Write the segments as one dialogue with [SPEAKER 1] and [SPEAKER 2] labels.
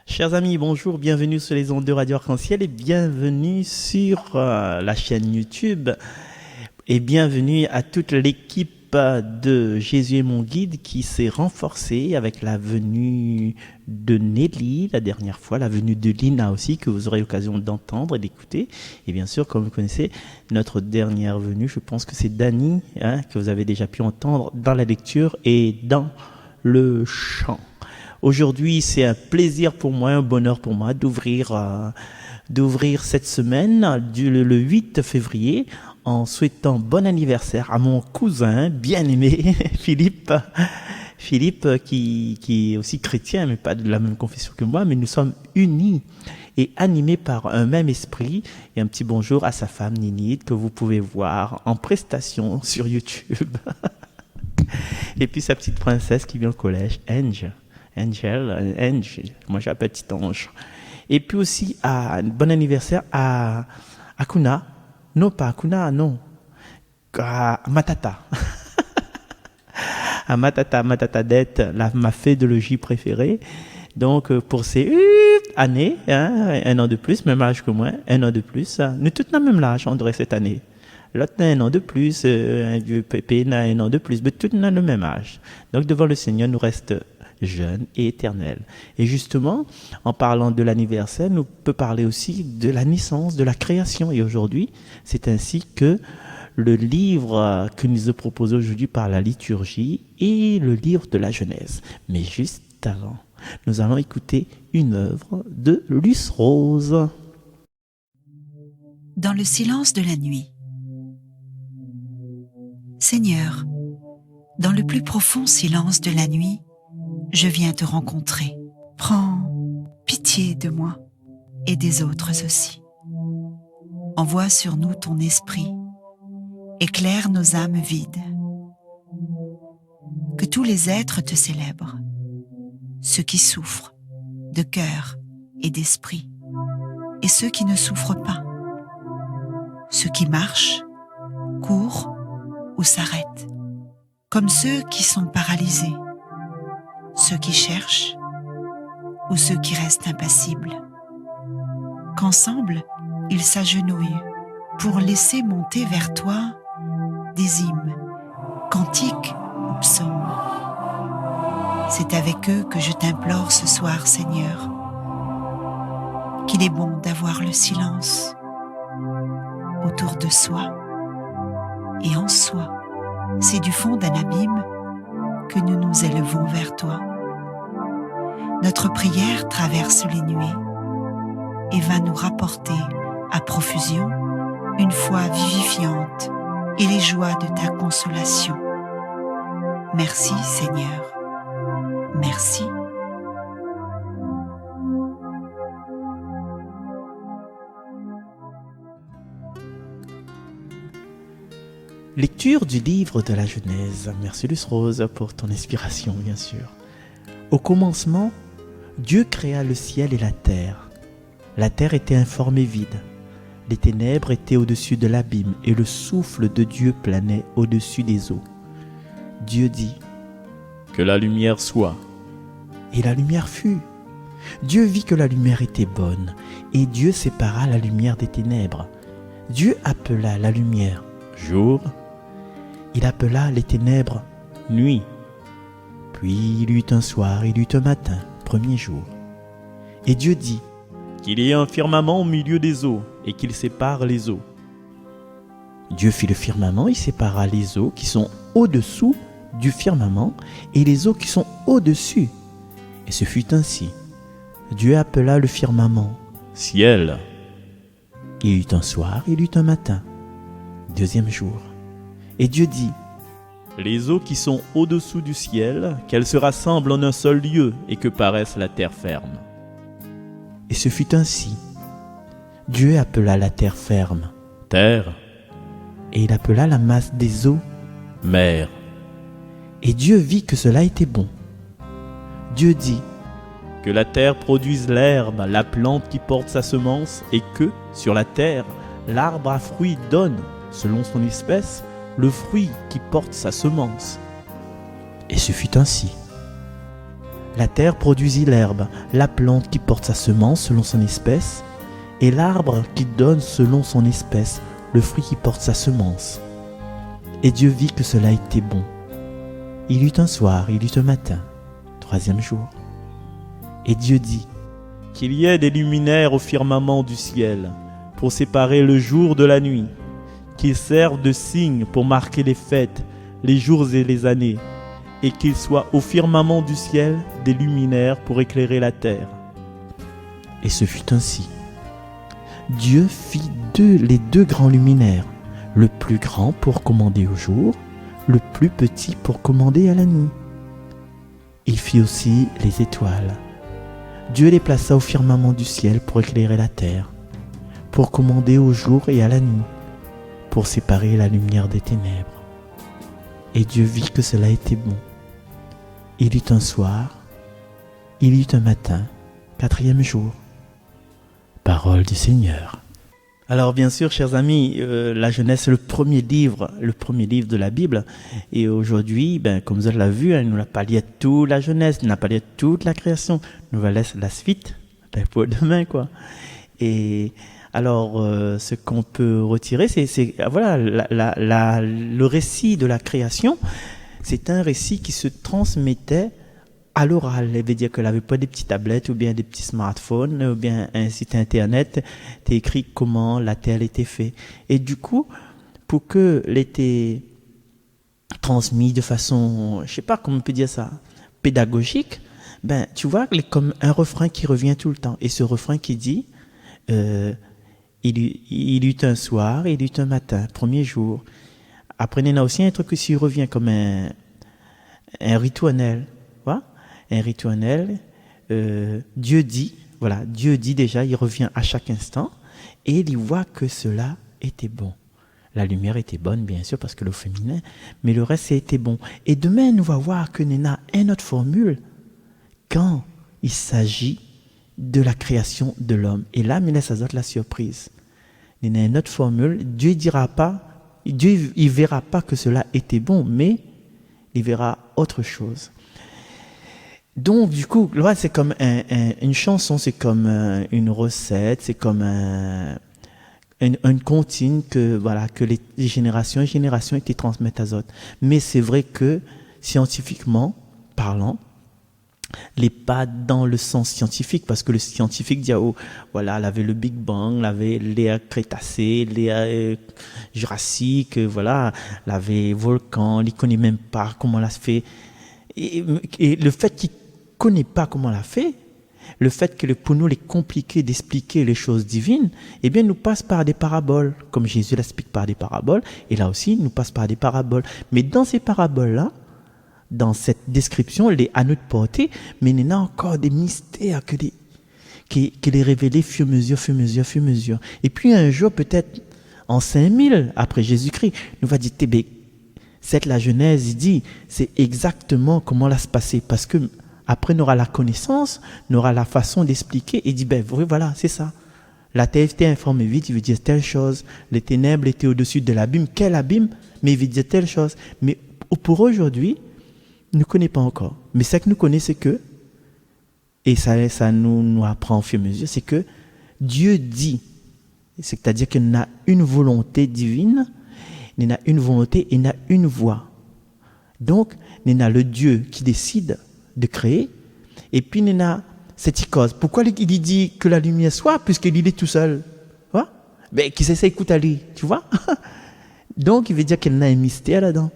[SPEAKER 1] Chers amis, bonjour, bienvenue sur les ondes de Radio Arc-en-Ciel et bienvenue sur la chaîne YouTube et bienvenue à toute l'équipe de Jésus est mon guide qui s'est renforcée avec la venue de Nelly la dernière fois, la venue de Lina aussi que vous aurez l'occasion d'entendre et d'écouter. Et bien sûr, comme vous connaissez, notre dernière venue, je pense que c'est Dani, que vous avez déjà pu entendre dans la lecture et dans le chant. Aujourd'hui, c'est un plaisir pour moi, un bonheur pour moi d'ouvrir cette semaine le 8 février en souhaitant bon anniversaire à mon cousin bien-aimé Philippe. Philippe qui est aussi chrétien, mais pas de la même confession que moi, mais nous sommes unis et animés par un même esprit. Et un petit bonjour à sa femme Ninite que vous pouvez voir en prestation sur YouTube. Et puis sa petite princesse qui vient au collège, Angel, moi j'appelle petit ange. Et puis aussi un bon anniversaire à Kuna, non pas Kuna, non, à Matata. À Matata Dette, ma fée de logis préférée. Donc pour ces années, un an de plus, même âge que moi, un an de plus, nous tous dans le même âge, on dirait cette année. L'autre a un an de plus, un vieux pépé n'a un an de plus, mais tous dans le même âge. Donc devant le Seigneur, nous reste jeune et éternel. Et justement, en parlant de l'anniversaire, nous peut parler aussi de la naissance, de la création. Et aujourd'hui, c'est ainsi que le livre que nous proposons aujourd'hui par la liturgie est le livre de la Genèse. Mais juste avant, nous allons écouter une œuvre de Luce Rose.
[SPEAKER 2] Dans le silence de la nuit. Seigneur, dans le plus profond silence de la nuit, je viens te rencontrer. Prends pitié de moi et des autres aussi. Envoie sur nous ton esprit, éclaire nos âmes vides. Que tous les êtres te célèbrent, ceux qui souffrent de cœur et d'esprit, et ceux qui ne souffrent pas, ceux qui marchent, courent ou s'arrêtent, comme ceux qui sont paralysés, ceux qui cherchent ou ceux qui restent impassibles, qu'ensemble ils s'agenouillent pour laisser monter vers toi des hymnes, cantiques ou psaumes. C'est avec eux que je t'implore ce soir, Seigneur, qu'il est bon d'avoir le silence autour de soi et en soi. C'est du fond d'un abîme que nous nous élevons vers toi. Notre prière traverse les nuées et va nous rapporter à profusion une foi vivifiante et les joies de ta consolation. Merci Seigneur, merci.
[SPEAKER 1] Lecture du livre de la Genèse. Merci Luce Rose pour ton inspiration, bien sûr. Au commencement, Dieu créa le ciel et la terre. La terre était informe et vide. Les ténèbres étaient au-dessus de l'abîme et le souffle de Dieu planait au-dessus des eaux. Dieu dit : que la lumière soit. Et la lumière fut. Dieu vit que la lumière était bonne, et Dieu sépara la lumière des ténèbres. Dieu appela la lumière jour. Il appela les ténèbres nuit. Puis il y eut un soir, il y eut un matin, premier jour. Et Dieu dit : qu'il y ait un firmament au milieu des eaux, et qu'il sépare les eaux. Dieu fit le firmament, il sépara les eaux qui sont au-dessous du firmament, et les eaux qui sont au-dessus. Et ce fut ainsi. Dieu appela le firmament ciel. Il y eut un soir, il y eut un matin, deuxième jour. Et Dieu dit : les eaux qui sont au-dessous du ciel, qu'elles se rassemblent en un seul lieu et que paraisse la terre ferme. Et ce fut ainsi. Dieu appela la terre ferme terre, et il appela la masse des eaux mer. Et Dieu vit que cela était bon. Dieu dit : que la terre produise l'herbe, la plante qui porte sa semence, et que, sur la terre, l'arbre à fruits donne, selon son espèce, le fruit qui porte sa semence. Et ce fut ainsi. La terre produisit l'herbe, la plante qui porte sa semence selon son espèce, et l'arbre qui donne selon son espèce le fruit qui porte sa semence. Et Dieu vit que cela était bon. Il eut un soir, il eut un matin, 3e jour. Et Dieu dit qu'il y ait des luminaires au firmament du ciel pour séparer le jour de la nuit, qu'ils servent de signes pour marquer les fêtes, les jours et les années, et qu'il soit au firmament du ciel des luminaires pour éclairer la terre. Et ce fut ainsi. Dieu fit les deux grands luminaires, le plus grand pour commander au jour, le plus petit pour commander à la nuit. Il fit aussi les étoiles. Dieu les plaça au firmament du ciel pour éclairer la terre, pour commander au jour et à la nuit, pour séparer la lumière des ténèbres. Et Dieu vit que cela était bon. Il eut un soir, il eut un matin, 4e jour. Parole du Seigneur. Alors bien sûr, chers amis, la Genèse c'est le premier livre de la Bible. Et aujourd'hui, comme vous l'avez vu, il nous a parlé de toute la Genèse, il nous a parlé de toute la création. Nous va laisser la suite pour demain, quoi. Et alors, ce qu'on peut retirer, c'est voilà, le récit de la création. C'est un récit qui se transmettait à l'oral. Ça veut dire qu'elle n'avait pas des petites tablettes ou bien des petits smartphones ou bien un site internet. T'es écrit comment la terre était faite. Et du coup, pour que l'était transmis de façon, je sais pas comment on peut dire ça, pédagogique, tu vois, comme un refrain qui revient tout le temps. Et ce refrain qui dit, il eut un soir, il eut un matin, 1er jour. Après, il y a aussi un truc qui revient comme un ritournel. Voilà. Un ritournel. Dieu dit déjà, il revient à chaque instant et il voit que cela était bon. La lumière était bonne, bien sûr, parce que le féminin, mais le reste, c'était bon. Et demain, nous va voir que nous avons une autre formule quand il s'agit de la création de l'homme. Et là, il laisse à la surprise. Il y a une autre formule. Dieu il verra pas que cela était bon, mais il verra autre chose. Donc, du coup, là, c'est comme une chanson, c'est comme une recette, c'est comme une comptine que les générations et générations étaient transmettent à autres. Mais c'est vrai que, scientifiquement parlant, les pas dans le sens scientifique, parce que le scientifique dit, elle avait le Big Bang, elle avait l'ère Crétacée, l'ère Jurassique, elle avait volcan, il connaît même pas comment elle a fait. Et le fait qu'il connaît pas comment elle a fait, le fait que pour nous, il est compliqué d'expliquer les choses divines, eh bien, nous passe par des paraboles, comme Jésus l'explique par des paraboles, et là aussi, nous passe par des paraboles. Mais dans ces paraboles-là, dans cette description, elle est à notre portée, mais il y a encore des mystères qui est révélé fur et à mesure. Et puis un jour, peut-être en 5000 après Jésus-Christ, nous va dire, cette la Genèse, il dit, c'est exactement comment ça se passait, parce que après, on aura la connaissance, on aura la façon d'expliquer, et dit, voilà, c'est ça. La terre était informée vite, il veut dire telle chose, les ténèbres étaient au-dessus de l'abîme, quel abîme, mais il veut dire telle chose. Mais pour aujourd'hui, nous ne connaissons pas encore. Mais ce que nous connaissons, c'est que, et ça nous apprend au fur et à mesure, c'est que Dieu dit, c'est-à-dire qu'il y a une volonté divine, il y a une volonté et il y a une voix. Donc, il y a le Dieu qui décide de créer, et puis il y a cette cause. Pourquoi il dit que la lumière soit, puisqu'il est tout seul? Qui s'essaie d'écouter à lui, tu vois? Donc, il veut dire qu'il y a un mystère là-dedans.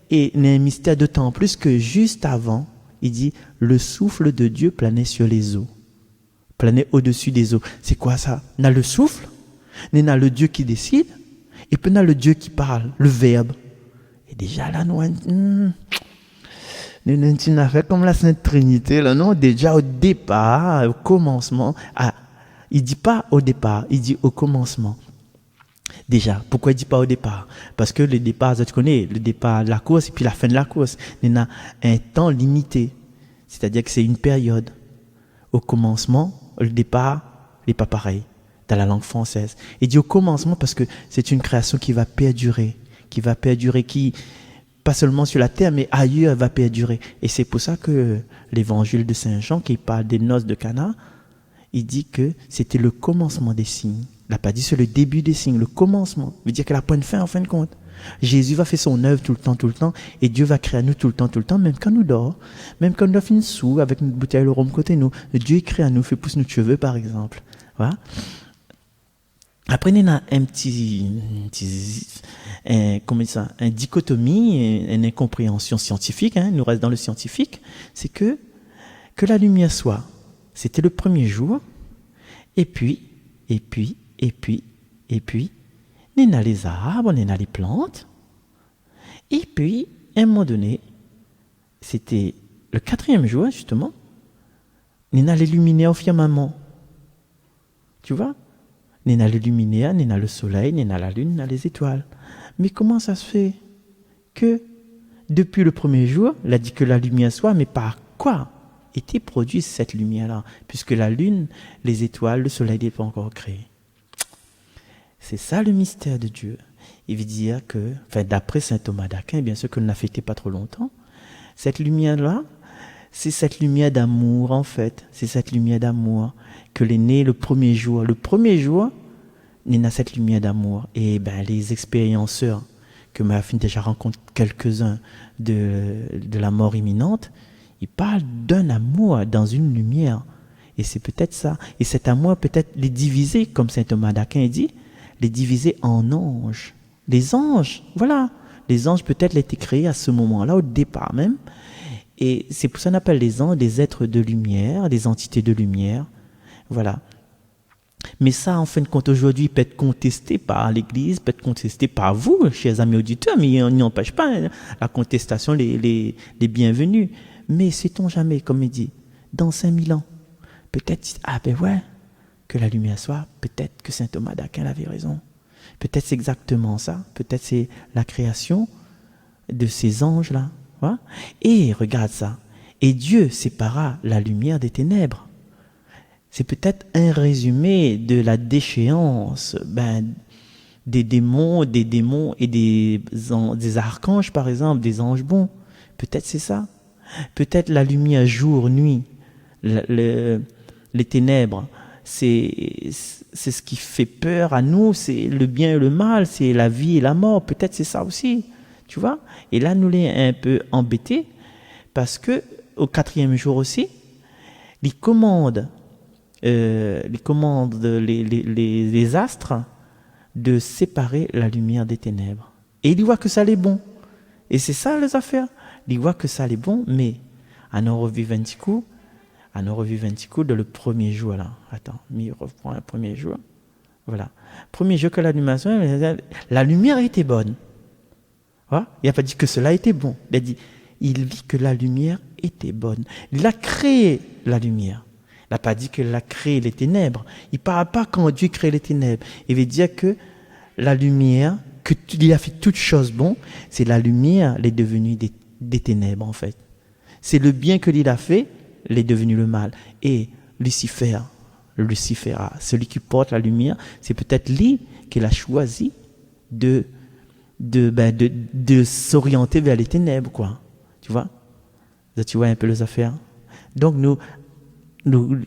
[SPEAKER 1] Et il y a un mystère d'autant plus que juste avant, il dit, le souffle de Dieu planait sur les eaux. Planait au-dessus des eaux. C'est quoi ça? Il y a le souffle, il y a le Dieu qui décide, et puis il y a le Dieu qui parle, le Verbe. Et déjà là, nous avons fait comme la Sainte Trinité, là, non? Déjà au départ, au commencement, il dit pas au départ, il dit au commencement. Déjà, pourquoi il dit pas au départ? Parce que le départ, tu connais, le départ de la course et puis la fin de la course, il y a un temps limité. C'est-à-dire que c'est une période. Au commencement, le départ n'est pas pareil dans la langue française. Il dit au commencement parce que c'est une création qui va perdurer, qui pas seulement sur la terre, mais ailleurs va perdurer. Et c'est pour ça que l'évangile de Saint Jean, qui parle des noces de Cana, il dit que c'était le commencement des signes. Il n'a pas dit c'est le début des signes, le commencement. Il veut dire qu'elle a point de fin en fin de compte. Jésus va faire son œuvre tout le temps, et Dieu va créer à nous tout le temps, même quand nous dort, même quand nous finissons sous avec une bouteille de rhum côté nous. Dieu crée à nous, fait pousser nos cheveux par exemple. Voilà. Après, il y a un dichotomie, une incompréhension scientifique, hein, nous reste dans le scientifique, c'est que la lumière soit, c'était le premier jour, et puis, il y a les arbres, il y a les plantes, et puis, à un moment donné, c'était le 4e jour, justement, il y a les luminaires au firmament. Tu vois? Il y a les luminaires, il y a le soleil, il y a la lune, il y a les étoiles. Mais comment ça se fait que, depuis le premier jour, il a dit que la lumière soit, mais par quoi était produite cette lumière-là? Puisque la lune, les étoiles, le soleil n'est pas encore créé. C'est ça le mystère de Dieu. Il veut dire que, d'après saint Thomas d'Aquin, bien sûr que nous n'a fêté pas trop longtemps, cette lumière-là, c'est cette lumière d'amour en fait. C'est cette lumière d'amour que l'est né le premier jour. Le premier jour, il y a cette lumière d'amour. Et les expérienceurs, que m'a déjà rencontré quelques-uns de la mort imminente, ils parlent d'un amour dans une lumière. Et c'est peut-être ça. Et cet amour peut-être les diviser, comme saint Thomas d'Aquin dit, les diviser en anges. Les anges, voilà. Les anges peut-être étaient créés à ce moment-là, au départ même. Et c'est pour ça qu'on appelle les anges des êtres de lumière, des entités de lumière. Voilà. Mais ça, en fin de compte, aujourd'hui, peut être contesté par l'Église, peut être contesté par vous, chers amis auditeurs, mais il n'empêche pas la contestation, les bienvenus. Mais sait-on jamais, comme il dit, dans 5000 ans, peut-être, que la lumière soit, peut-être que saint Thomas d'Aquin avait raison. Peut-être c'est exactement ça, peut-être c'est la création de ces anges-là. Voilà. Et regarde ça, et Dieu sépara la lumière des ténèbres. C'est peut-être un résumé de la déchéance des démons et des archanges, par exemple, des anges bons. Peut-être c'est ça. Peut-être la lumière jour, nuit, les ténèbres, c'est ce qui fait peur à nous, c'est le bien et le mal, c'est la vie et la mort. Peut-être c'est ça aussi, tu vois. Et là, nous l'est un peu embêtés parce que au 4e jour aussi, il commande les astres de séparer la lumière des ténèbres. Et il voit que ça l'est bon. Et c'est ça les affaires. Il voit que ça l'est bon, mais à nos revues 20 coups, de le premier jour là. Attends, il reprend le premier jour. Voilà. Premier jour que la lumière était bonne. Voilà. Il n'a pas dit que cela était bon. Il a dit, il vit que la lumière était bonne. Il a créé la lumière. Il n'a pas dit qu'il a créé les ténèbres. Il ne parle pas quand Dieu crée les ténèbres. Il veut dire que la lumière, qu'il a fait toutes choses bonnes, c'est la lumière, elle est devenue des ténèbres en fait. C'est le bien que l'il a fait, elle est devenue le mal. Et Lucifer, celui qui porte la lumière, c'est peut-être lui qu'il a choisi de s'orienter vers les ténèbres, quoi. Tu vois un peu les affaires. Donc nous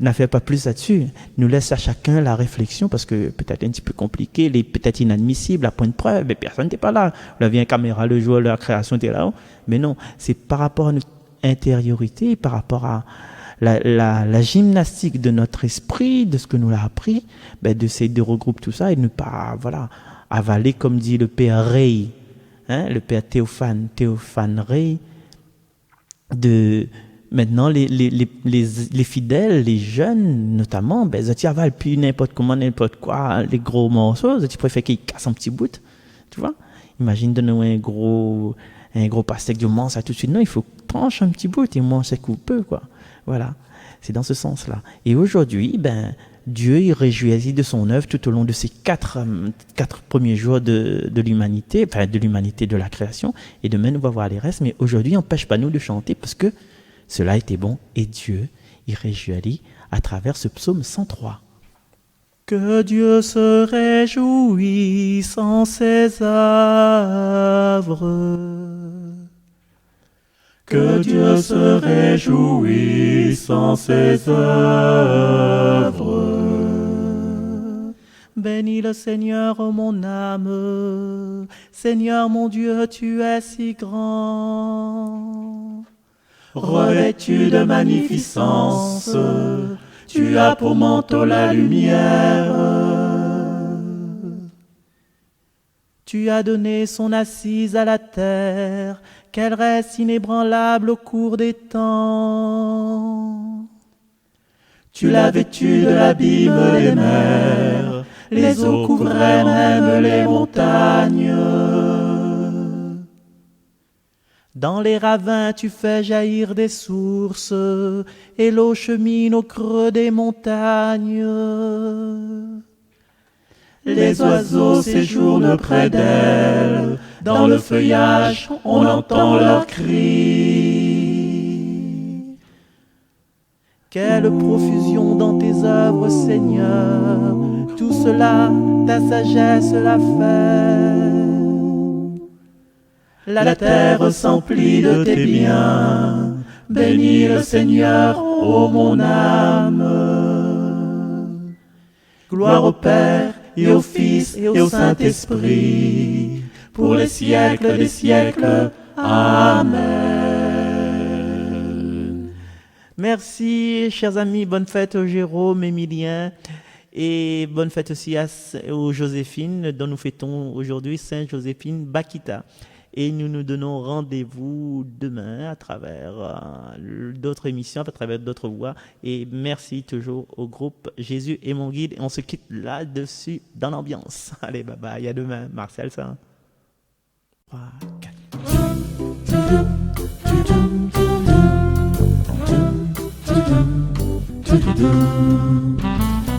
[SPEAKER 1] n'affaire pas plus là-dessus. Nous laisse à chacun la réflexion parce que peut-être un petit peu compliqué, peut-être inadmissible, à point de preuve, mais personne n'était pas là. On avait une caméra, le jour, la création était là. Mais non, c'est par rapport à notre intériorité, par rapport à la gymnastique de notre esprit, de ce que nous l'a appris, d'essayer de regrouper tout ça et de ne pas, avaler, comme dit le père Rey, le père Théophane Rey, maintenant, les fidèles, les jeunes, notamment, ils avalent plus n'importe comment, n'importe quoi, les gros morceaux, ils préfèrent qu'ils cassent un petit bout, tu vois. Imagine donner un gros pastèque de mange ça tout de suite. Non, il faut trancher un petit bout et manger peu, quoi. Voilà. C'est dans ce sens-là. Et aujourd'hui, Dieu, il réjouit de son œuvre tout au long de ces quatre premiers jours de l'humanité, de l'humanité de la création. Et demain, nous allons voir les restes. Mais aujourd'hui, n'empêche pas nous de chanter parce que cela était bon et Dieu, il réjouit à travers ce psaume 103. Que Dieu se réjouisse en ses œuvres. Que Dieu se réjouisse en ses œuvres. Bénis le Seigneur, ô mon âme. Seigneur mon Dieu, tu es si grand. Revêtu de magnificence, tu as pour manteau la lumière. Tu as donné son assise à la terre, qu'elle reste inébranlable au cours des temps. Tu l'as vêtue de l'abîme des mers, les eaux couvraient même les montagnes. Dans les ravins tu fais jaillir des sources, et l'eau chemine au creux des montagnes. Les oiseaux séjournent près d'elle, dans le feuillage on entend leurs cris. Quelle profusion dans tes œuvres, Seigneur, tout cela, ta sagesse l'a fait. La terre s'emplit de tes biens, bénis le Seigneur, ô mon âme. Gloire au Père, et au Fils, et au Saint-Esprit, pour les siècles des siècles. Amen. Merci, chers amis. Bonne fête aux Jérôme, Émilien. Et bonne fête aussi aux Joséphine, dont nous fêtons aujourd'hui Sainte Joséphine Bakita. Et nous nous donnons rendez-vous demain à travers d'autres émissions, à travers d'autres voix. Et merci toujours au groupe Jésus est mon guide. Et on se quitte là-dessus dans l'ambiance. Allez, bye bye, à demain. Marcel, ça. 3, 4.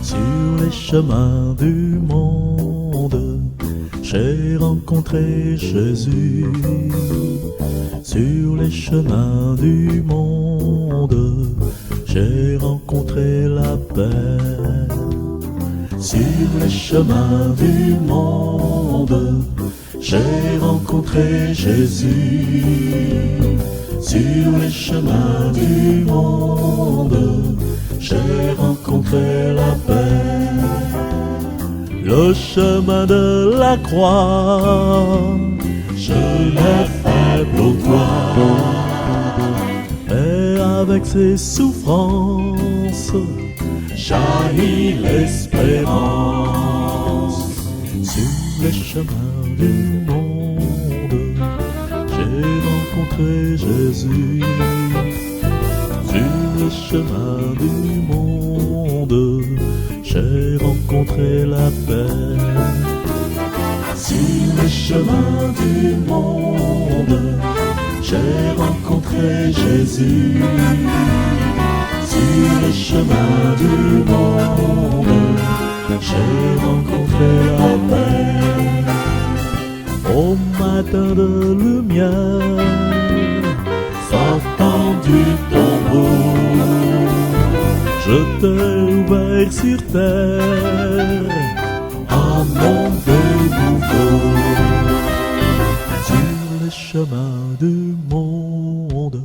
[SPEAKER 1] Sur les chemins du monde, j'ai rencontré Jésus. Sur les chemins du monde, j'ai rencontré la paix. Sur les chemins du monde, j'ai rencontré Jésus. Sur les chemins du monde, j'ai rencontré la paix. Le chemin de la croix, je l'ai fait pour toi. Et avec ses souffrances, jaillit l'espérance. Sur les chemins du monde, j'ai rencontré Jésus. Sur les chemins du monde, j'ai rencontré la paix. Sur les chemins du monde, j'ai rencontré Jésus. Sur les chemins du monde, j'ai rencontré la paix. Au matin de lumière, sortant du tombeau, je t'ai ouvert sur terre un monde nouveau. Sur les chemins du monde,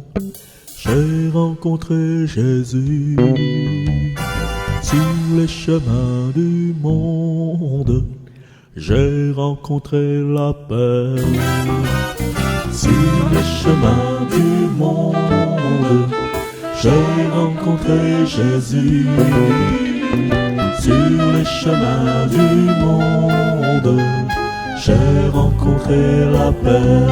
[SPEAKER 1] j'ai rencontré Jésus. Sur les chemins du monde, j'ai rencontré la paix. Sur les chemins du monde, j'ai rencontré Jésus. Sur les chemins du monde, j'ai rencontré la paix.